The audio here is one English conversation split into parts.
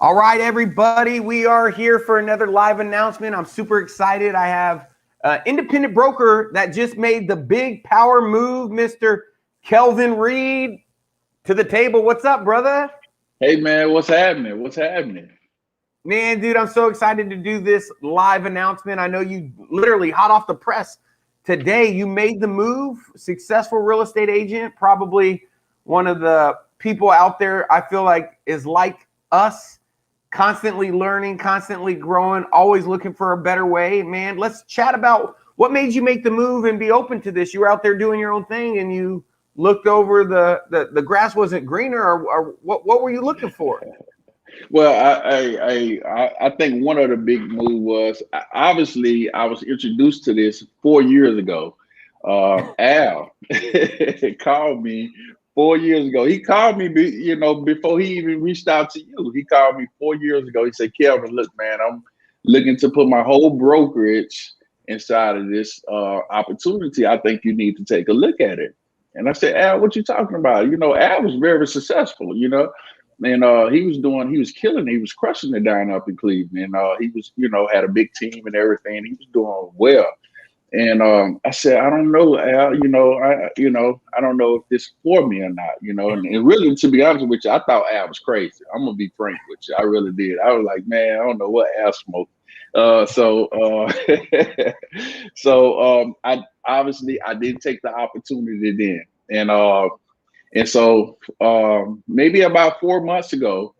All right, everybody, we are here for another live announcement. I'm super excited. I have an independent broker that just made the big power move, Mr. Kelvin Reed, to the table. What's up, brother? Hey man, what's happening? What's happening? Man, dude, I'm so excited to do this live announcement. I know you literally hot off the press today. You made the move, successful real estate agent, probably one of the people out there I feel like is like us, constantly learning, constantly growing, always looking for a better way. Man, let's chat about what made you make the move and be open to this. You were out there doing your own thing and you looked over the grass wasn't greener, or what were you looking for? Well, I think one of the big move was obviously I was introduced to this 4 years ago. Al called me 4 years ago. He called me, before he even reached out to you. He called me 4 years ago. He said, "Kelvin, look, man, I'm looking to put my whole brokerage inside of this opportunity. I think you need to take a look at it." And I said, "Al, what you talking about?" Al was very successful. And he was killing it. He was crushing it down up in Cleveland. And he was, had a big team and everything. He was doing well. And I said, I don't know, Al, I don't know if this is for me or not, and really, to be honest with you, I thought Al was crazy. I'm gonna be frank with you. I really did. I was like, man, I don't know what Al smoked. I obviously I didn't take the opportunity then. And maybe about 4 months ago,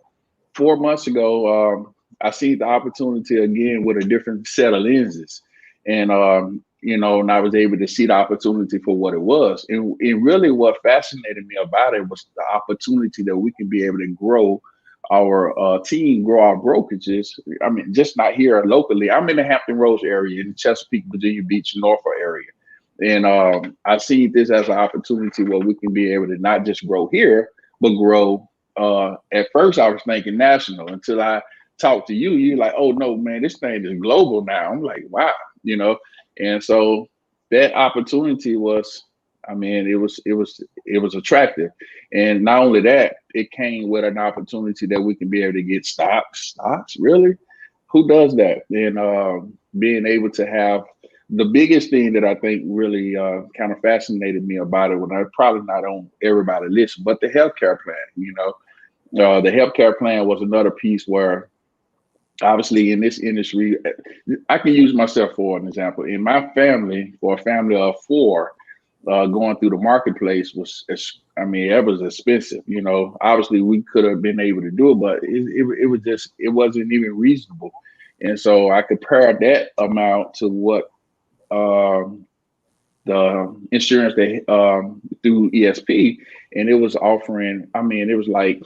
4 months ago, I seen the opportunity again with a different set of lenses, and I was able to see the opportunity for what it was. And really, what fascinated me about it was the opportunity that we can be able to grow our team, grow our brokerages. I mean, just not here locally. I'm in the Hampton Roads area, in the Chesapeake, Virginia Beach, Norfolk area. And I see this as an opportunity where we can be able to not just grow here, but grow. At first, I was thinking national until I talked to you. You're like, "Oh no, man, this thing is global now." I'm like, "Wow," you know. And so that opportunity was, I mean, it was attractive. And not only that, it came with an opportunity that we can be able to get stocks. Stocks, really? Who does that? And being able to have the biggest thing that I think really kind of fascinated me about it, when I probably not on everybody list, but the healthcare plan. The healthcare plan was another piece where obviously in this industry, I can use myself for an example. In my family, for a family of four, going through the marketplace I mean, it was expensive. Obviously we could have been able to do it, but it was just, it wasn't even reasonable. And so I compared that amount to what the insurance they through EXP, and it was offering. I mean, it was like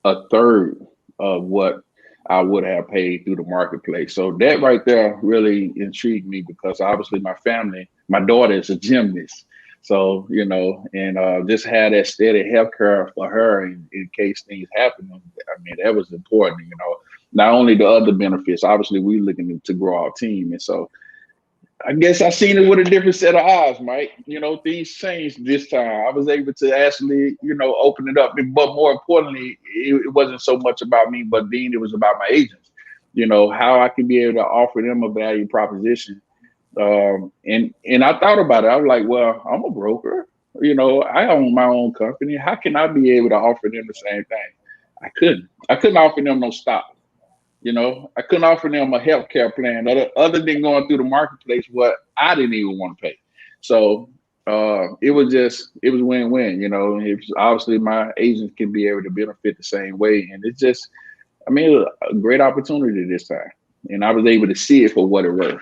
a third of what I would have paid through the marketplace. So that right there really intrigued me, because obviously my family, my daughter is a gymnast. So, and just had that steady health care for her in case things happen. I mean, that was important, not only the other benefits, obviously we looking to grow our team. And so I guess I seen it with a different set of eyes, Mike. Things changed this time. I was able to actually, open it up. But more importantly, it wasn't so much about me, but then it was about my agents. How I can be able to offer them a value proposition. And I thought about it. I was like, well, I'm a broker. I own my own company. How can I be able to offer them the same thing? I couldn't. I couldn't offer them no stock. I couldn't offer them a health care plan other than going through the marketplace what I didn't even want to pay. So it was win-win. It was, obviously my agents can be able to benefit the same way. And it's just, I mean, it was a great opportunity this time. And I was able to see it for what it was.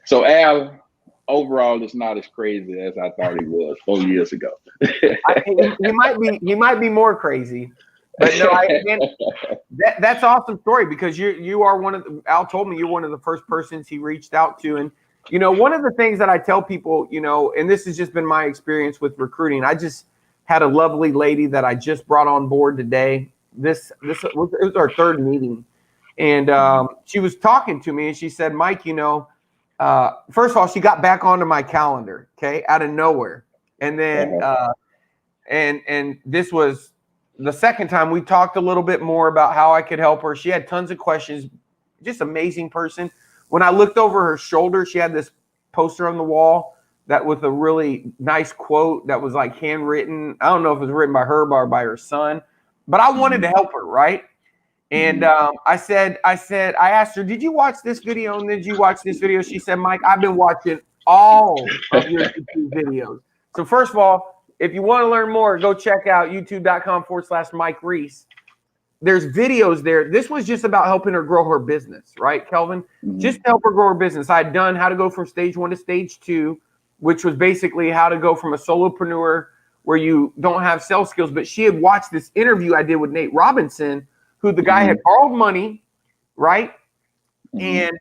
So Al, overall, it's not as crazy as I thought it was 4 years ago. He might be more crazy, but no, that's awesome story, because you are one of Al told me you're one of the first persons he reached out to. And one of the things that I tell people, and this has just been my experience with recruiting. I just had a lovely lady that I just brought on board today. It was our third meeting, and she was talking to me, and she said, "Mike, first of all, she got back onto my calendar, okay, out of nowhere, and then and this was the second time, we talked a little bit more about how I could help her. She had tons of questions. Just amazing person. When I looked over her shoulder, she had this poster on the wall that with a really nice quote that was like handwritten. I don't know if it was written by her or by her son, but I wanted to help her, right? And I asked her, did you watch this video? And did you watch this video? She said, Mike, I've been watching all of your YouTube videos. So first of all, if you want to learn more, go check out youtube.com/Mike Reese. There's videos there. This was just about helping her grow her business, right, Kelvin? Just to help her grow her business. I had done how to go from stage 1 to stage 2, which was basically how to go from a solopreneur where you don't have sales skills. But she had watched this interview I did with Nate Robinson, who the guy had borrowed money, right? And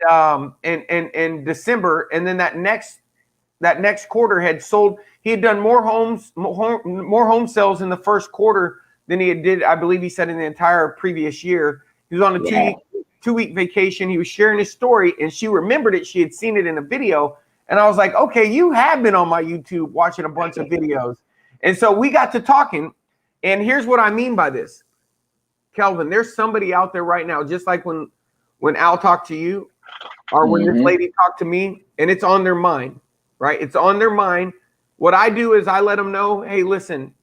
in December, and then that next quarter had sold. He had done more home sales in the first quarter than he did, I believe he said, in the entire previous year. He was on a two-week vacation. He was sharing his story, and she remembered it. She had seen it in a video. And I was like, okay, you have been on my YouTube watching a bunch of videos. And so we got to talking. And here's what I mean by this. Kelvin, there's somebody out there right now, just like when Al talked to you or when this lady talked to me, and it's on their mind, right? It's on their mind. What I do is I let them know, hey, listen,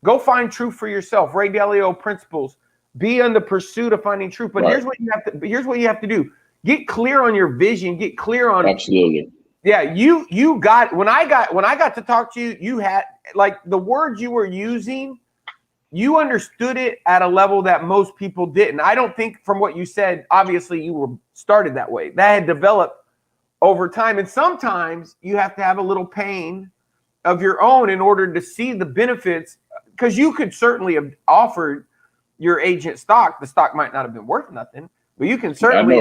go find truth for yourself. Ray Dalio principles. Be in the pursuit of finding truth. But here's what you have to do. Get clear on your vision. Get clear on absolutely. Yeah, you got when I got to talk to you, you had like the words you were using, you understood it at a level that most people didn't. I don't think from what you said, obviously you were started that way. That had developed over time. And sometimes you have to have a little pain of your own in order to see the benefits, because you could certainly have offered your agent stock. The stock might not have been worth nothing, but you can certainly,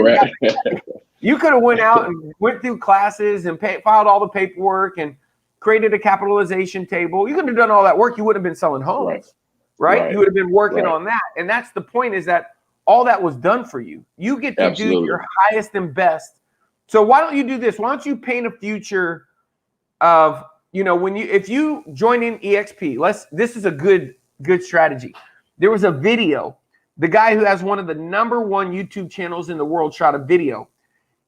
you could have went out and went through classes and filed all the paperwork and created a capitalization table. You could have done all that work. You would have been selling homes, right? You would have been working on that. And that's the point, is that all that was done for you. You get to do your highest and best. So why don't you do this? Why don't you paint a future of, you know, if you join in EXP, this is a good strategy. There was a video. The guy who has one of the #1 YouTube channels in the world shot a video,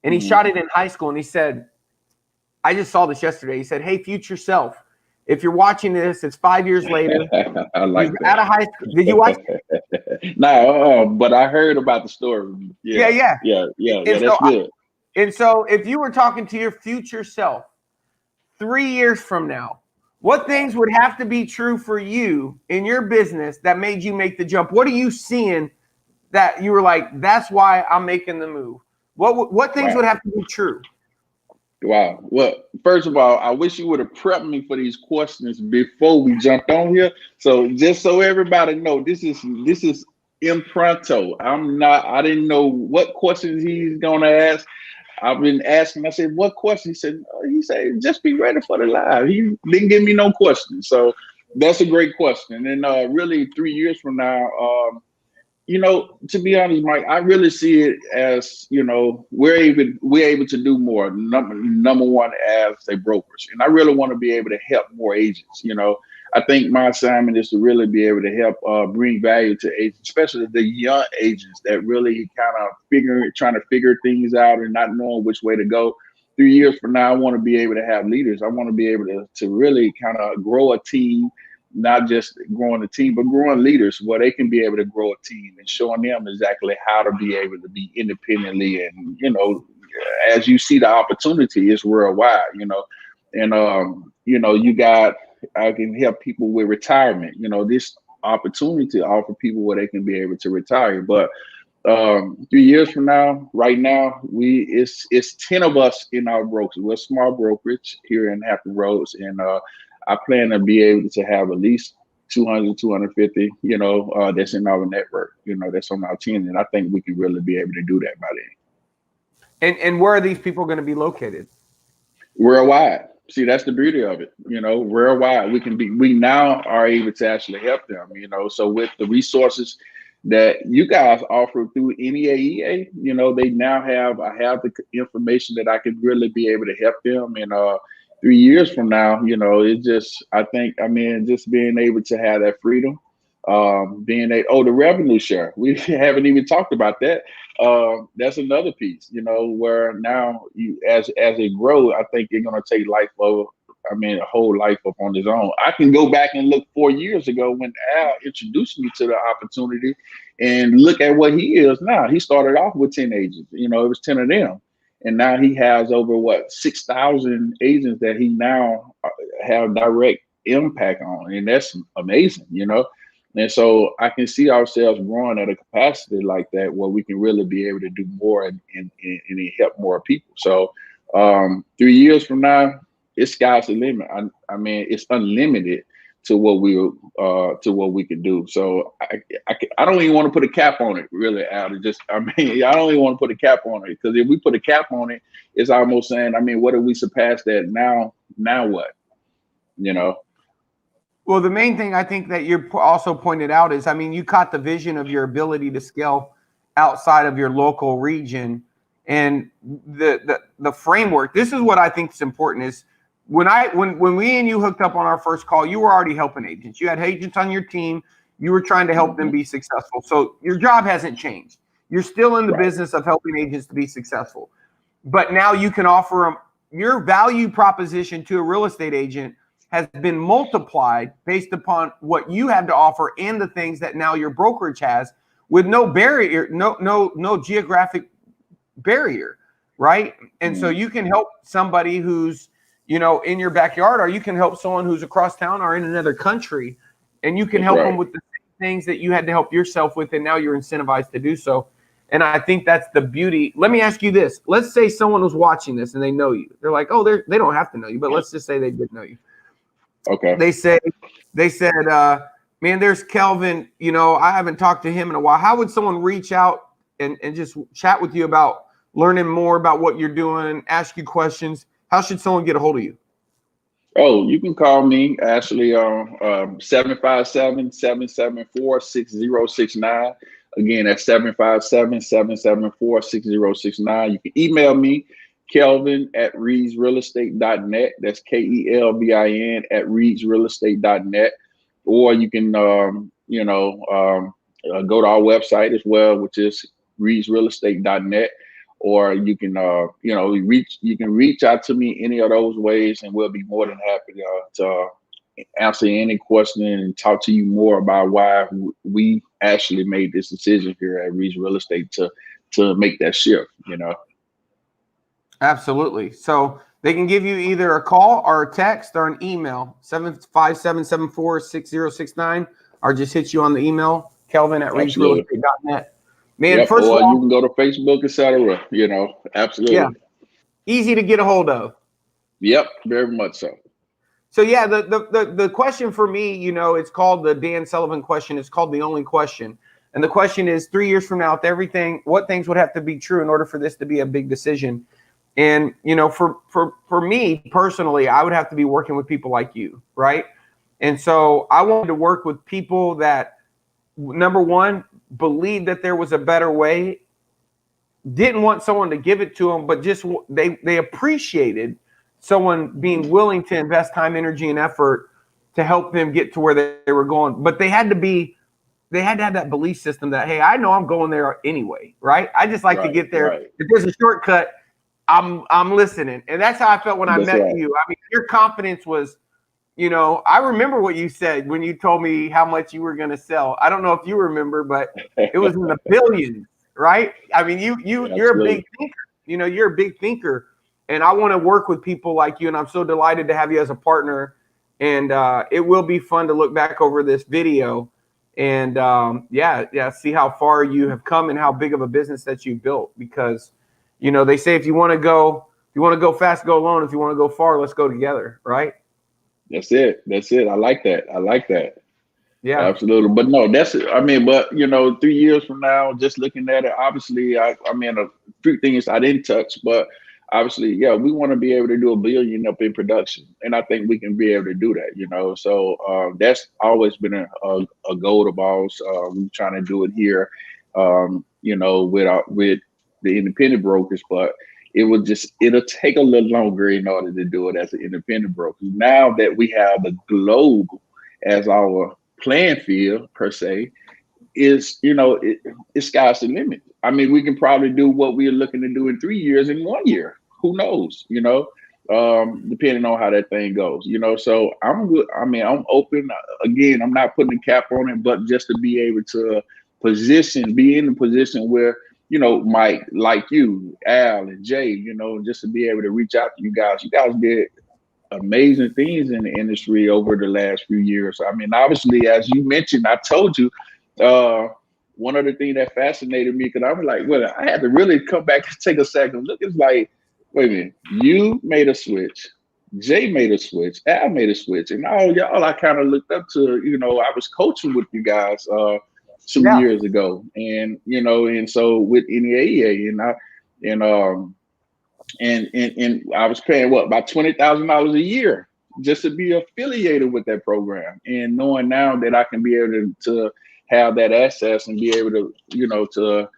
and he shot it in high school. And he said, I just saw this yesterday. He said, hey, future self, if you're watching this, it's 5 years later. I like that. Out of high school. Did you watch it? No, but I heard about the story. Yeah. That's good. And so if you were talking to your future self 3 years from now, what things would have to be true for you in your business that made you make the jump? What are you seeing that you were like, that's why I'm making the move? What things would have to be true? Wow. Well, first of all, I wish you would have prepped me for these questions before we jumped on here. So just so everybody know, this is impromptu. I didn't know what questions he's gonna ask. I've been asking. I said, what question? He said, just be ready for the live. He didn't give me no questions. So that's a great question. And really 3 years from now, you know, to be honest, Mike, I really see it as, you know, we're able to do more. Number one, as a brokers, and I really want to be able to help more agents. You know, I think my assignment is to really be able to help bring value to agents, especially the young agents that really kind of trying to figure things out and not knowing which way to go. 3 years from now, I want to be able to have leaders. I want to be able to really kind of grow a team. Not just growing a team, but growing leaders where they can be able to grow a team and showing them exactly how to be able to be independently. And, you know, as you see, the opportunity is worldwide, you know, and, you know, I can help people with retirement, you know, this opportunity to offer people where they can be able to retire. But 3 years from now, right now, it's 10 of us in our brokers. We're a small brokerage here in Hampton Roads, and I plan to be able to have at least 200, 250, you know, that's in our network, you know, that's on our team. And I think we can really be able to do that by then. And where are these people going to be located? Worldwide. See, that's the beauty of it. You know, worldwide, we now are able to actually help them, you know, so with the resources that you guys offer through NEAEA, you know, I have the information that I can really be able to help them. And, 3 years from now, you know, just being able to have that freedom The revenue share. We haven't even talked about that. That's another piece, where now as it grows, I think you're gonna take a whole life up on his own. I can go back and look 4 years ago when Al introduced me to the opportunity and look at what he is now. He started off with 10 agents, it was 10 of them. And now he has over 6,000 agents that he now have direct impact on. And that's amazing, And so I can see ourselves growing at a capacity like that where we can really be able to do more and help more people. So 3 years from now, it's sky's the limit. I mean, it's unlimited to what we can do. So I don't even want to put a cap on it, really, Al. I don't even want to put a cap on it, because if we put a cap on it, it's almost saying, what if we surpass that now? Now what? Well, the main thing I think that you also pointed out is, you caught the vision of your ability to scale outside of your local region, and the framework. This is what I think is important. Is when we and you hooked up on our first call, you were already helping agents. You had agents on your team. You were trying to help them be successful. So your job hasn't changed. You're still in the business of helping agents to be successful. But now you can offer them your value proposition to a real estate agent has been multiplied based upon what you have to offer and the things that now your brokerage has, with no barrier, no geographic barrier, right? And so you can help somebody who's, in your backyard, or you can help someone who's across town or in another country, and you can help them with the same things that you had to help yourself with, and now you're incentivized to do so. And I think that's the beauty. Let me ask you this. Let's say someone was watching this and they know you. They're like, oh, they don't have to know you, but let's just say they did know you. Okay. They said, man, there's Kelvin, I haven't talked to him in a while. How would someone reach out and just chat with you about learning more about what you're doing, ask you questions? How should someone get a hold of you? Oh, you can call me, Ashley, on 757-774-6069. Again, that's 757-774-6069. You can email me, Kelvin at reedsrealestate.net. That's KELVIN at reedsrealestate.net. Or you can, go to our website as well, which is reedsrealestate.net. Or you can, reach out to me any of those ways, and we'll be more than happy to answer any question and talk to you more about why we actually made this decision here at Reeds Real Estate to make that shift. Absolutely. So they can give you either a call or a text or an email, 757-774-6069, or just hit you on the email, Kelvin at reedsrealestate.net. Man, first of all, you can go to Facebook, etc. Absolutely. Yeah. Easy to get a hold of. Yep, very much so. So yeah, the question for me, it's called the Dan Sullivan question. It's called the only question. And the question is, 3 years from now, what things would have to be true in order for this to be a big decision? And, for me personally, I would have to be working with people like you, right? And so I wanted to work with people that, number one, believed that there was a better way, didn't want someone to give it to them, but just they appreciated someone being willing to invest time, energy, and effort to help them get to where they were going. But they had to have that belief system that, hey, I know I'm going there anyway, right? I just like to get there. Right. If there's a shortcut, I'm listening. And that's how I felt when I met you. I mean, your confidence was, I remember what you said when you told me how much you were going to sell. I don't know if you remember, but it was in the billions, right? I mean, you're a big thinker. You're a big thinker, and I want to work with people like you. And I'm so delighted to have you as a partner. And it will be fun to look back over this video and see how far you have come and how big of a business that you built. Because, they say if you want to go fast, go alone. If you want to go far, let's go together, right? That's it. I like that. Yeah, absolutely. But no, 3 years from now, just looking at it, obviously, a few things I didn't touch, but obviously, we want to be able to do $1 billion up in production. And I think we can be able to do that, So that's always been a goal of ours. We're trying to do it here, with the independent brokers, but it'll take a little longer in order to do it as an independent broker. Now that we have the globe as our playing field per se is, you know, it's sky's the limit. I mean, we can probably do what we're looking to do in 3 years in 1 year. Who knows, you know, depending on how that thing goes, you know. So I'm good. I mean, I'm open. Again, I'm not putting a cap on it, but just to be able to be in the position where, you know, Mike, like you, Al and Jay, you know, just to be able to reach out to you guys. You guys did amazing things in the industry over the last few years. I mean, obviously, as you mentioned, I told you, one of the things that fascinated me, because I was like, well, I had to really come back and take a second look. It's like, wait a minute, you made a switch, Jay made a switch, Al made a switch, and all y'all I kind of looked up to. You know, I was coaching with you guys some years ago, and you know, and so with NEAA, and I was paying what, about $20,000 a year just to be affiliated with that program, and knowing now that I can be able to have that access and be able to, you know, to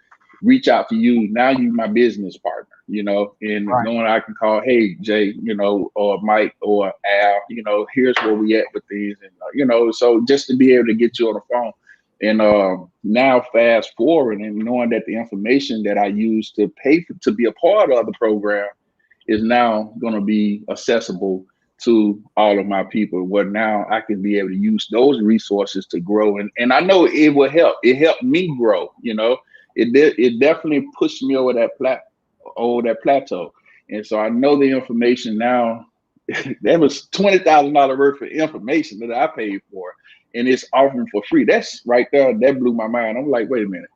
reach out to you. Now you my business partner, you know, and knowing I can call, hey, Jay, you know, or Mike or Al, you know, here's where we at with these, and you know, so just to be able to get you on the phone. And now fast forward and knowing that the information that I used to pay to be a part of the program is now going to be accessible to all of my people, where now I can be able to use those resources to grow. And I know it will help. It helped me grow, you know. It definitely pushed me over that plateau. And so I know the information now. That was $20,000 worth of information that I paid for, and it's offering for free. That's right there. That blew my mind. I'm like, wait a minute,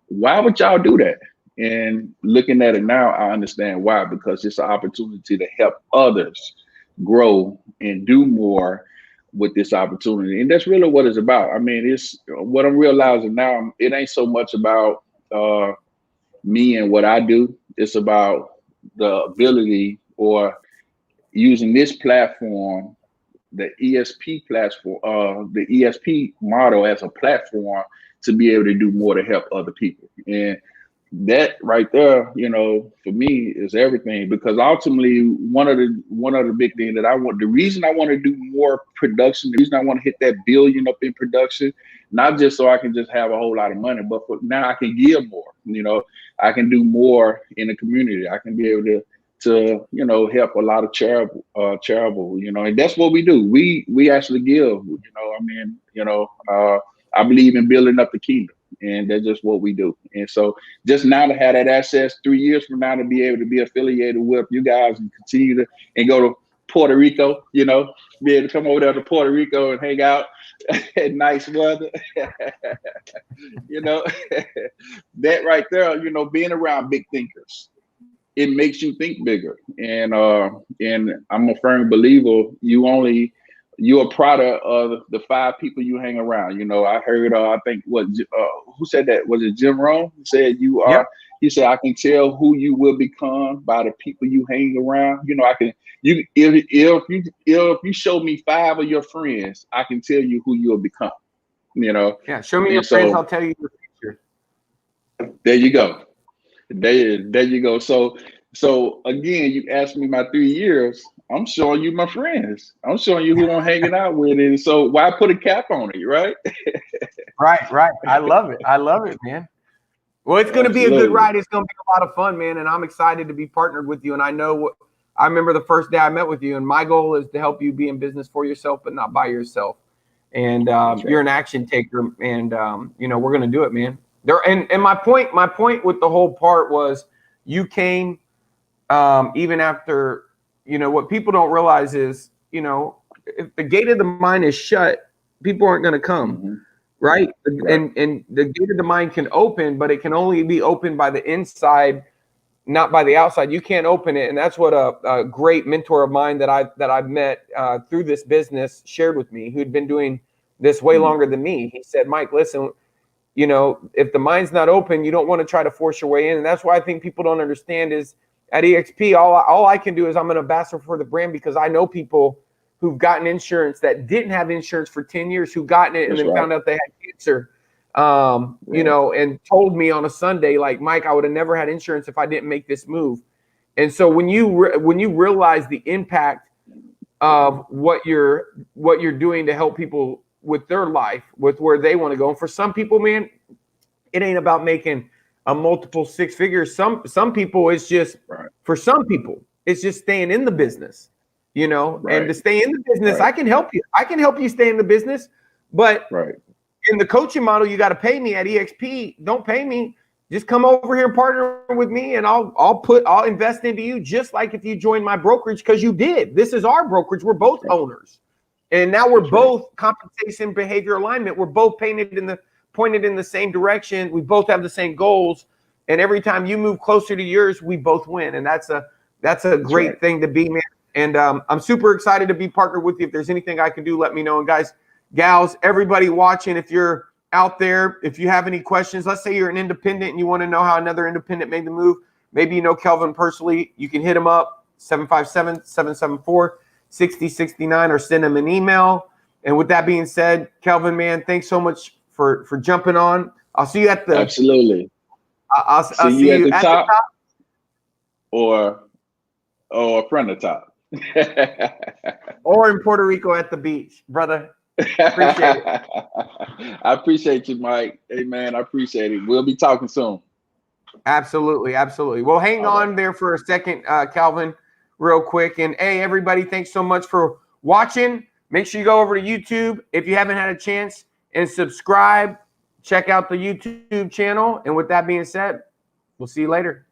why would y'all do that? And looking at it now, I understand why, because it's an opportunity to help others grow and do more with this opportunity. And that's really what it's about. I mean, it's what I'm realizing now. It ain't so much about me and what I do. It's about the ability, or using this platform, the ESP platform, the ESP model as a platform to be able to do more to help other people. And that right there, you know, for me is everything, because ultimately one of the big things that the reason I want to do more production, the reason I want to hit that billion up in production, not just so I can just have a whole lot of money, but now I can give more, you know, I can do more in the community. I can be able to, you know, help a lot of charitable, you know, and that's what we do. We actually give, you know, I mean, you know, I believe in building up the kingdom, and that's just what we do. And so just now to have that access 3 years from now to be able to be affiliated with you guys and continue to, and go to Puerto Rico, you know, be able to come over there to Puerto Rico and hang out at nice weather, you know, that right there, you know, being around big thinkers, it makes you think bigger. And I'm a firm believer, you're a product of the 5 people you hang around. You know, I heard, I think who said that? Was it Jim Rohn? He said you are. Yep. He said, I can tell who you will become by the people you hang around. You know, if you show me 5 of your friends, I can tell you who you'll become. You know. Yeah, show me your friends, I'll tell you your future. There you go. There you go. So again, you asked me my 3 years. I'm showing you my friends. I'm showing you who I'm hanging out with. And so why put a cap on it, right? Right. I love it, man. Well, it's going to be a good ride. It's going to be a lot of fun, man. And I'm excited to be partnered with you. And I remember the first day I met with you, and my goal is to help you be in business for yourself, but not by yourself. And you're an action taker, and you know, we're going to do it, man. And my point with the whole part was, you came even after, you know, what people don't realize is, you know, if the gate of the mind is shut, people aren't going to come, right? And the gate of the mind can open, but it can only be opened by the inside, not by the outside. You can't open it. And that's what a great mentor of mine that I've met through this business shared with me, who'd been doing this way longer than me. He said, Mike, listen, you know, if the mind's not open, you don't want to try to force your way in. And that's why I think people don't understand is, at EXP, all I can do is I'm an ambassador for the brand, because I know people who've gotten insurance that didn't have insurance for 10 years, who gotten it and then found out they had cancer, you know, and told me on a Sunday, like, Mike, I would have never had insurance if I didn't make this move. And so when you realize the impact of what you're doing to help people with their life, with where they want to go. And for some people, man, it ain't about making a multiple six figures. Some people, it's just for some people, it's just staying in the business, you know. And to stay in the business, I can help you. I can help you stay in the business, but in the coaching model, you got to pay me at EXP. Don't pay me. Just come over here and partner with me, and I'll invest into you, just like if you joined my brokerage, because you did. This is our brokerage. We're both owners, and now we're both compensation behavior alignment. We're both pointed in the same direction. We both have the same goals, and every time you move closer to yours, we both win. And that's a great thing to be, man. And I'm super excited to be partnered with you. If there's anything I can do, let me know. And guys, gals, everybody watching, if you're out there, if you have any questions, let's say you're an independent and you want to know how another independent made the move, maybe you know Kelvin personally, you can hit him up 757-774-6069 or send him an email. And with that being said, Kelvin, man, thanks so much for jumping on. I'll see you at the I'll see you at the top. or front of top. Or in Puerto Rico at the beach, brother. Appreciate it. I appreciate you, Mike. Hey, man, I appreciate it. We'll be talking soon. Absolutely. Well, hang on there for a second, Kelvin, real quick. And hey, everybody, thanks so much for watching. Make sure you go over to YouTube if you haven't had a chance and subscribe. Check out the YouTube channel. And with that being said, we'll see you later.